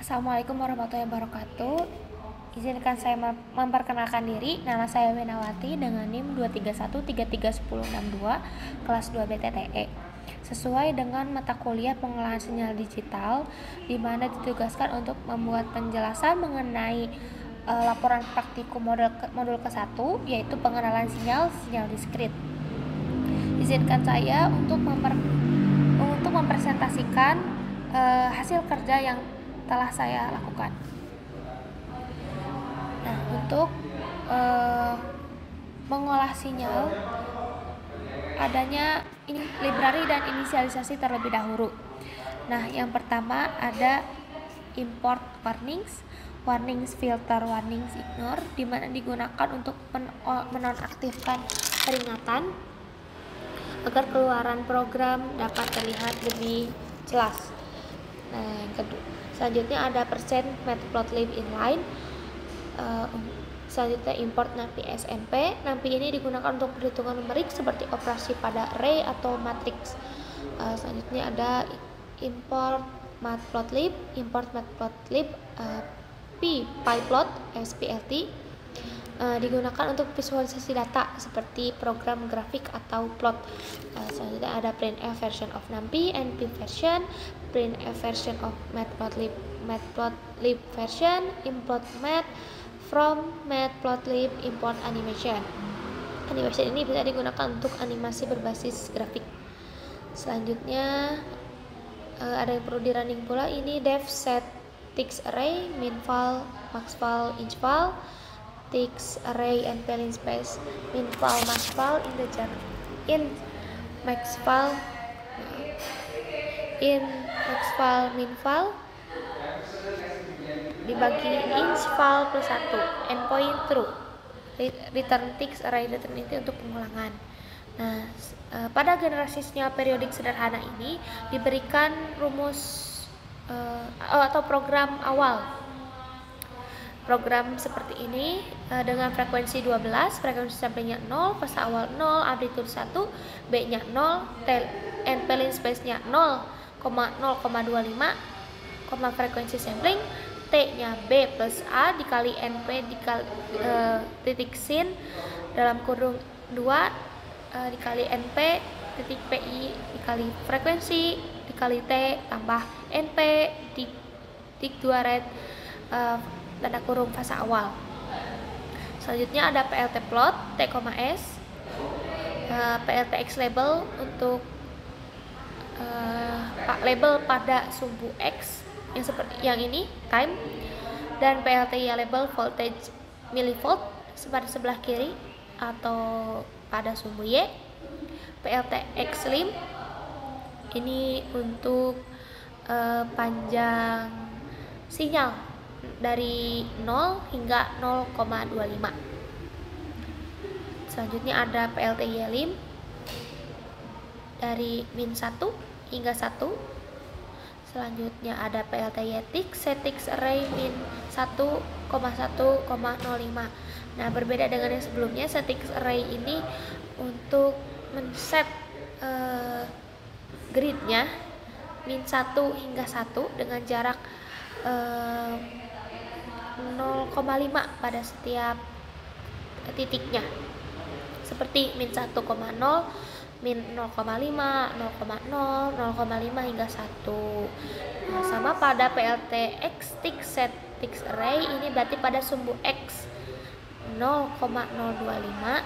Assalamualaikum warahmatullahi wabarakatuh. Izinkan saya memperkenalkan diri. Nama saya Wenawati dengan NIM 231331062 kelas 2 BTTE. Sesuai dengan mata kuliah pengolahan sinyal digital, di mana ditugaskan untuk membuat penjelasan mengenai laporan praktikum modul ke-1, yaitu pengenalan sinyal diskrit. Izinkan saya untuk mempresentasikan hasil kerja yang telah saya lakukan. Nah, untuk mengolah sinyal, adanya library dan inisialisasi terlebih dahulu. Nah, yang pertama ada import warnings, filter, warnings, ignore, di mana digunakan untuk menonaktifkan peringatan agar keluaran program dapat terlihat lebih jelas. Nah, yang kedua, selanjutnya ada %matplotlib inline. Selanjutnya import NAMPI SNP. NAMPI ini digunakan untuk perhitungan numerik seperti operasi pada array atau matriks. Selanjutnya ada import matplotlib, pyplot SPLT. Digunakan untuk visualisasi data seperti program grafik atau plot. Selanjutnya ada printf version of NAMPI, np version, printf version of matplotlib version, import mat from matplotlib, import animation. Animation ini bisa digunakan untuk animasi berbasis grafik. Selanjutnya ada yang perlu di running pula, ini def set tix array, minval, maxval, inchval, tix array and pelin space, minval, maxval, integer, maxval, minval dibagi inchval plus 1, endpoint true, return tix array, return itu untuk pengulangan. Nah, pada generasi sinyal periodik sederhana ini diberikan rumus atau program awal. Program seperti ini dengan frekuensi 12, frekuensi sampainya 0, fasa awal 0, amplitude 1, B-nya 0, and pelin space-nya 0,0,25, frekuensi sampling, T-nya B plus A dikali NP dikali titik sin dalam kurung 2 dikali NP titik PI dikali frekuensi dikali T tambah NP titik 2 red tanda kurung fasa awal. Selanjutnya ada PLT plot T, S, PLTX label untuk label pada sumbu X yang seperti yang ini time, dan PLTY label voltage millivolt pada sebelah kiri atau pada sumbu Y. PLTX lim ini untuk panjang sinyal dari 0 hingga 0,25. Selanjutnya ada PLTY lim dari min 1 hingga 1. Selanjutnya ada PLTY tix, setix array min 1,1,05. Nah, berbeda dengan yang sebelumnya, setix array ini untuk men-set gridnya min 1 hingga 1 dengan jarak 0,5 pada setiap titiknya, seperti min 1,0, min 0,5, 0,0, 0,5 hingga 1. Nah, sama pada PLTX tix set tix array ini berarti pada sumbu X 0,025,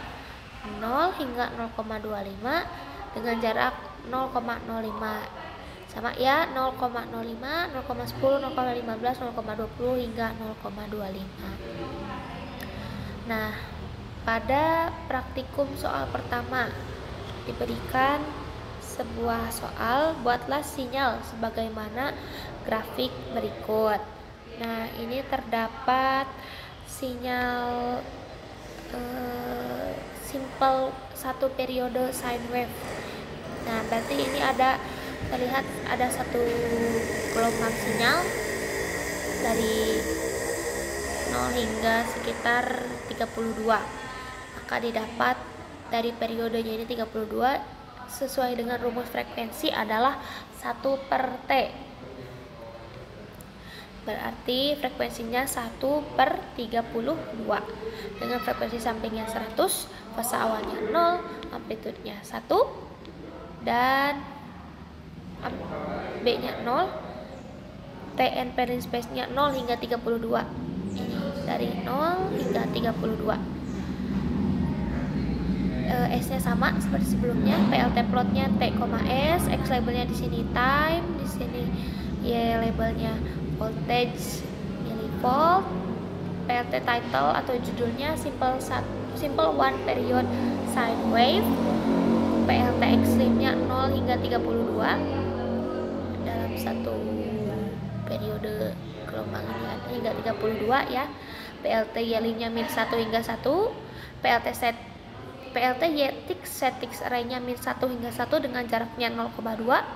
0 hingga 0,25 dengan jarak 0,05. Sama ya, 0,05, 0,10, 0,15, 0,20 hingga 0,25. Nah, pada praktikum soal pertama diberikan sebuah soal, buatlah sinyal sebagaimana grafik berikut. Nah, ini terdapat sinyal simple satu periode sine wave. Nah, berarti ini terlihat ada satu gelombang sinyal dari 0 hingga sekitar 32. Maka didapat dari periodenya ini 32 sesuai dengan rumus frekuensi adalah 1/T. berarti frekuensinya 1/32. Dengan frekuensi sampingnya 100, fase awalnya 0, amplitudenya 1, dan B-nya 0, Tn pairing space-nya 0 hingga 32. Ini dari 0 hingga 32. S-nya sama seperti sebelumnya, PLT plotnya T, S, X labelnya di sini time, di sini Y labelnya voltage millivolt, PLT title atau judulnya simple one period sine wave, PLT extreme-nya 0 hingga 32 dalam satu periode gelombang ini hingga 32 ya. PLT Y-nya min 1 hingga 1, PLT Y-tick set-tick array-nya min 1 hingga 1 dengan jaraknya 0,2,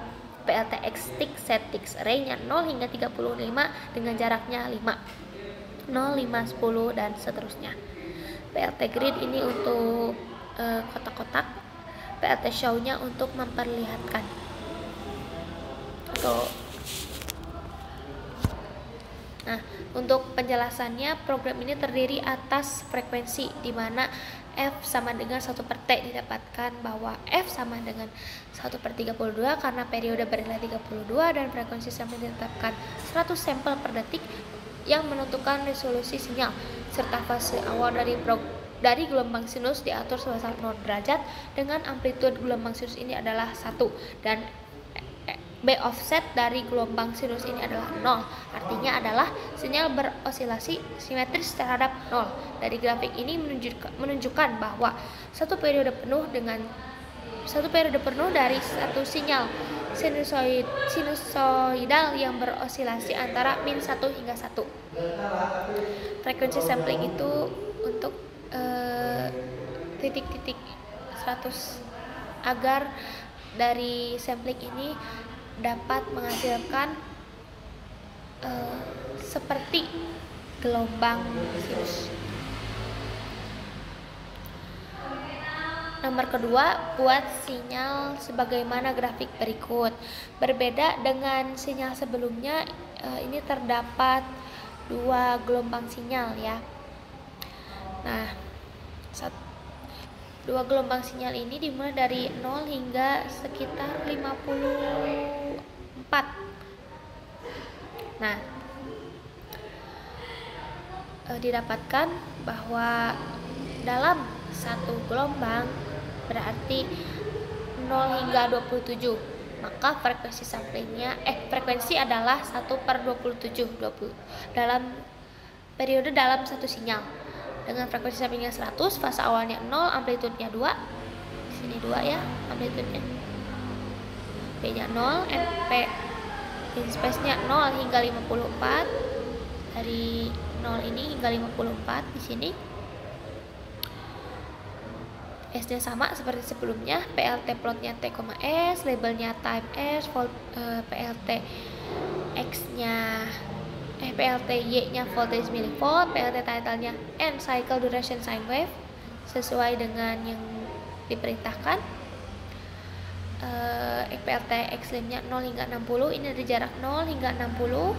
PLT X-tick set-tick array-nya 0 hingga 35 dengan jaraknya 5, 0, 5, 10 dan seterusnya. PLT grid ini untuk kotak-kotak, PLT show-nya untuk memperlihatkan atau Nah, untuk penjelasannya, program ini terdiri atas frekuensi di mana F sama dengan 1/T, didapatkan bahwa F sama dengan 1/32 karena periode bernilai 32 dan frekuensi sampling ditetapkan 100 sampel per detik yang menentukan resolusi sinyal, serta fase awal dari gelombang sinus diatur sebesar 0 derajat dengan amplitude gelombang sinus ini adalah 1 dan B offset dari gelombang sinus ini adalah 0, artinya adalah sinyal berosilasi simetris terhadap 0. Dari grafik ini menunjukkan bahwa satu periode penuh dari satu sinyal sinusoidal yang berosilasi antara min 1 hingga 1. Frekuensi sampling itu untuk titik-titik 100 agar dari sampling ini dapat menghasilkan seperti gelombang sinus. Nomor kedua, buat sinyal sebagaimana grafik berikut. Berbeda dengan sinyal sebelumnya, ini terdapat dua gelombang sinyal ya. Nah, dua gelombang sinyal ini dimulai dari 0 hingga sekitar 54. Nah, didapatkan bahwa dalam satu gelombang berarti 0 hingga 27, maka frekuensi adalah 1/27 dalam periode dalam satu sinyal. Dengan frekuensi sampingnya 100, fase awalnya 0, amplitudenya 2. Di sini 2 ya, amplitudenya. B-nya 0, P in space-nya 0 hingga 54. Dari 0 ini hingga 54 di sini. S-nya sama seperti sebelumnya, PLT plotnya T, S, labelnya time S, PLT X-nya PLT Y-nya voltage millivolt, PLT title-nya N cycle duration sine wave sesuai dengan yang diperintahkan. PLT extreme-nya 0 hingga 60, ini dari jarak 0 hingga 60.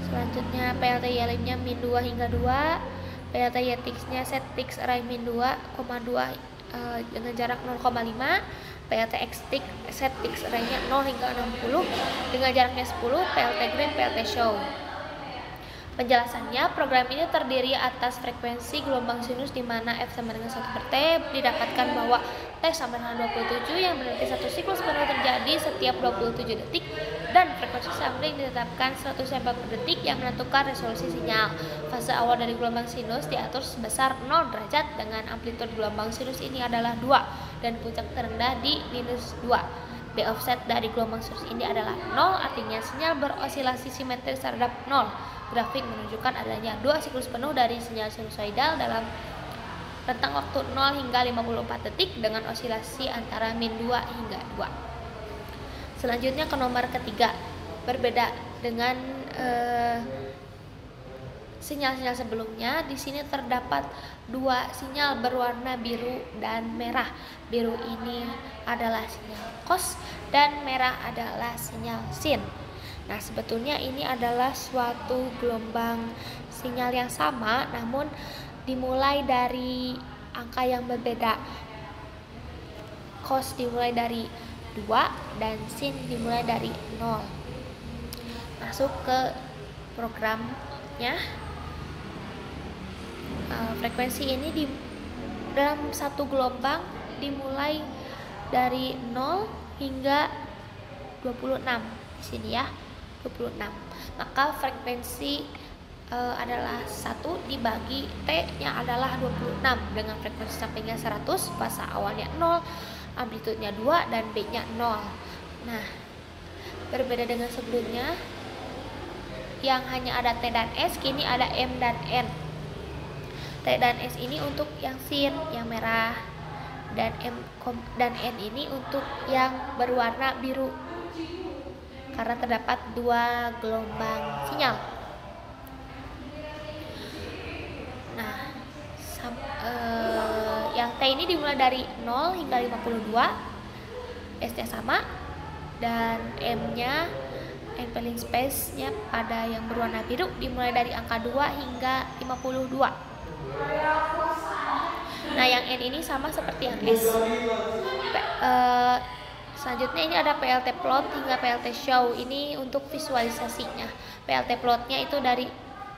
Selanjutnya PLT Y-nya min 2 hingga 2, PLT Y-tick-nya set-tick array min 2,2 dengan jarak 0,5, PLT X-tick set-tick array-nya 0 hingga 60 dengan jaraknya 10, PLT grid, PLT show. Penjelasannya, program ini terdiri atas frekuensi gelombang sinus di mana F sama dengan 1/T, didapatkan bahwa T sama dengan 27 yang berarti satu siklus penuh terjadi setiap 27 detik, dan frekuensi sampling ditetapkan 100 sampel per detik yang menentukan resolusi sinyal. Fase awal dari gelombang sinus diatur sebesar 0 derajat dengan amplitude gelombang sinus ini adalah 2 dan puncak terendah di -2. B offset dari gelombang sinus ini adalah 0, artinya sinyal berosilasi simetris terhadap 0. Grafik menunjukkan adanya dua siklus penuh dari sinyal sinusoidal dalam rentang waktu 0 hingga 54 detik dengan osilasi antara min 2 hingga 2. Selanjutnya ke nomor ketiga. Berbeda dengan sinyal-sinyal sebelumnya, di sini terdapat dua sinyal berwarna biru dan merah. Biru ini adalah sinyal cos dan merah adalah sinyal sin. Nah, sebetulnya ini adalah suatu gelombang sinyal yang sama, namun dimulai dari angka yang berbeda. Cos dimulai dari 2 dan sin dimulai dari 0. Masuk ke programnya. Frekuensi ini dalam satu gelombang dimulai dari 0 hingga 26 di sini ya, 26. Maka frekuensi adalah 1 dibagi T-nya adalah 26 dengan frekuensi sampingnya 100, fasa awalnya 0, amplitudenya 2 dan B-nya 0. Nah, berbeda dengan sebelumnya yang hanya ada T dan S, kini ada M dan N. T dan S ini untuk yang sin, yang merah, dan M dan N ini untuk yang berwarna biru, karena terdapat 2 gelombang sinyal. Nah, yang T ini dimulai dari 0 hingga 52, S-nya sama, dan M-nya, Empelling space-nya pada yang berwarna biru dimulai dari angka 2 hingga 52. Nah, yang N ini sama seperti yang S. Selanjutnya ini ada PLT plot hingga PLT show. Ini untuk visualisasinya. PLT plotnya itu dari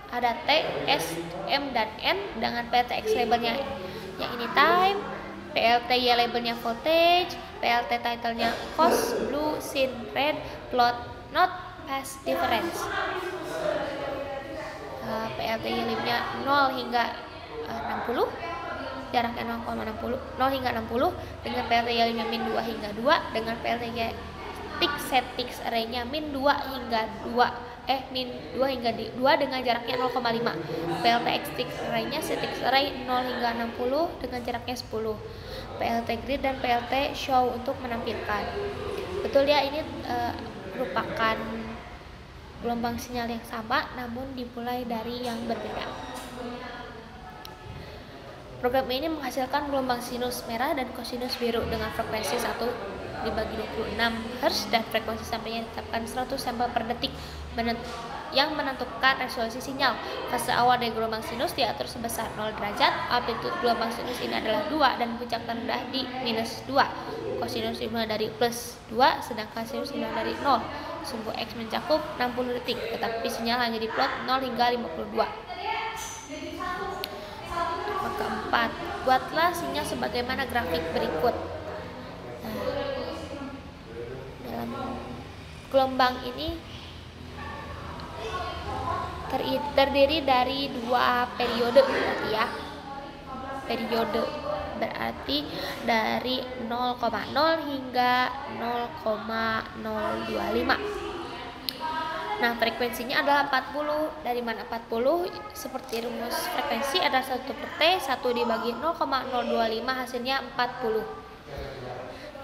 ada T, S, M, dan N dengan PLT X labelnya yang ini time, PLT Y labelnya voltage, PLT titlenya cos, blue, sin, red, plot, not, phase difference. PLT Y labelnya 0 hingga 60, jaraknya 0 hingga 60, dengan PLT Y labelnya min 2 hingga 2, dengan PLT Y set Tix array-nya min 2 hingga 2 dengan jaraknya 0,5. PLT X Tix array-nya set Tix array 0 hingga 60 dengan jaraknya 10. PLT grid dan PLT show untuk menampilkan. Betul ya, ini merupakan gelombang sinyal yang sama namun dimulai dari yang berbeda. Program ini menghasilkan gelombang sinus merah dan kosinus biru dengan frekuensi 1 dibagi 26 Hz dan frekuensi sampingnya ditetapkan 100 sampel per detik yang menentukan resolusi sinyal. Fase awal dari gelombang sinus diatur sebesar 0 derajat, amplitude gelombang sinus ini adalah 2 dan puncak terendah di minus 2. Kosinus dimulai dari plus 2 sedangkan sinus dimulai dari 0. Sumbu X mencakup 60 detik, tetapi sinyal hanya diplot 0 hingga 52. Keempat, buatlah sinyal sebagaimana grafik berikut. Dalam gelombang ini terdiri dari 2 periode berarti ya. Periode berarti dari 0,0 hingga 0,025. Nah, frekuensinya adalah 40. Dari mana 40? Seperti rumus frekuensi ada 1 per T, 1 dibagi 0,025 hasilnya 40.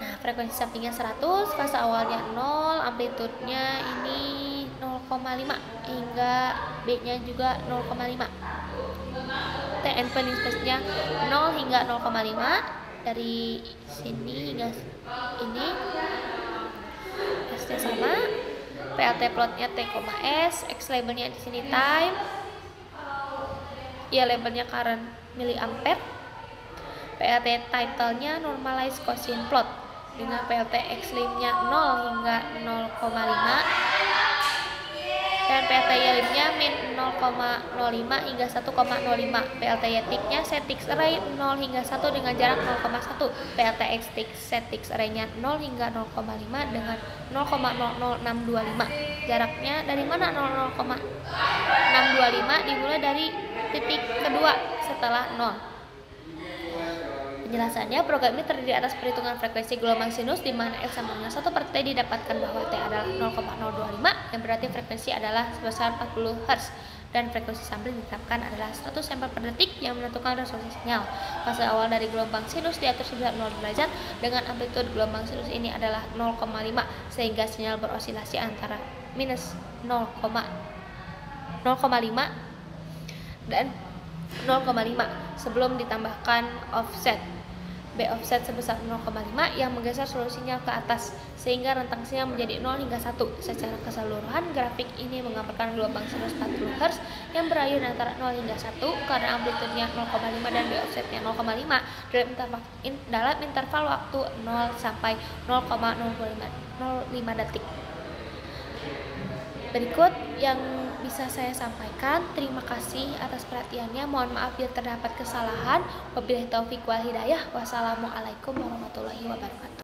Nah, frekuensi sampingnya 100, fase awalnya 0, amplitudenya ini 0,5 hingga B-nya juga 0,5. TN pending space-nya 0 hingga 0,5 dari sini hingga ini. S-nya sama. PLT plotnya T, S, X labelnya di sini time, Y labelnya current miliampere, PLT titlenya normalized cosine plot dengan PLT X limnya 0 hingga 0,5 dan PLT Y limnya min 0,05 hingga 1,05. PLT Y tick-nya set Tix array 0 hingga 1 dengan jarak 0,1. PLT X tick set Tix array-nya 0 hingga 0,5 dengan 0,00625. Jaraknya dari mana 0,625? Dimulai dari titik kedua setelah 0. Penjelasannya, program ini terdiri atas perhitungan frekuensi gelombang sinus di mana X sama dengan 1 per T didapatkan bahwa T adalah 0,025 yang berarti frekuensi adalah sebesar 40 Hz dan frekuensi sampling ditetapkan adalah 100 sampel per detik yang menentukan resolusi sinyal. Fase awal dari gelombang sinus diatur sebesar 0 derajat dengan amplitude gelombang sinus ini adalah 0,5 sehingga sinyal berosilasi antara minus 0,5 dan 0,5 sebelum ditambahkan offset. B offset sebesar 0,5 yang menggeser seluruh sinyal ke atas sehingga rentang sinyal menjadi 0 hingga 1. Secara keseluruhan, grafik ini menggambarkan gelombang sinus 40 Hz yang berayun antara 0 hingga 1 karena amplitudenya 0,5 dan B offsetnya 0,5 dalam interval waktu 0 sampai 0,05 detik. Berikut yang bisa saya sampaikan. Terima kasih atas perhatiannya. Mohon maaf bila terdapat kesalahan. Wabillahi taufiq wal hidayah. Wassalamualaikum warahmatullahi wabarakatuh.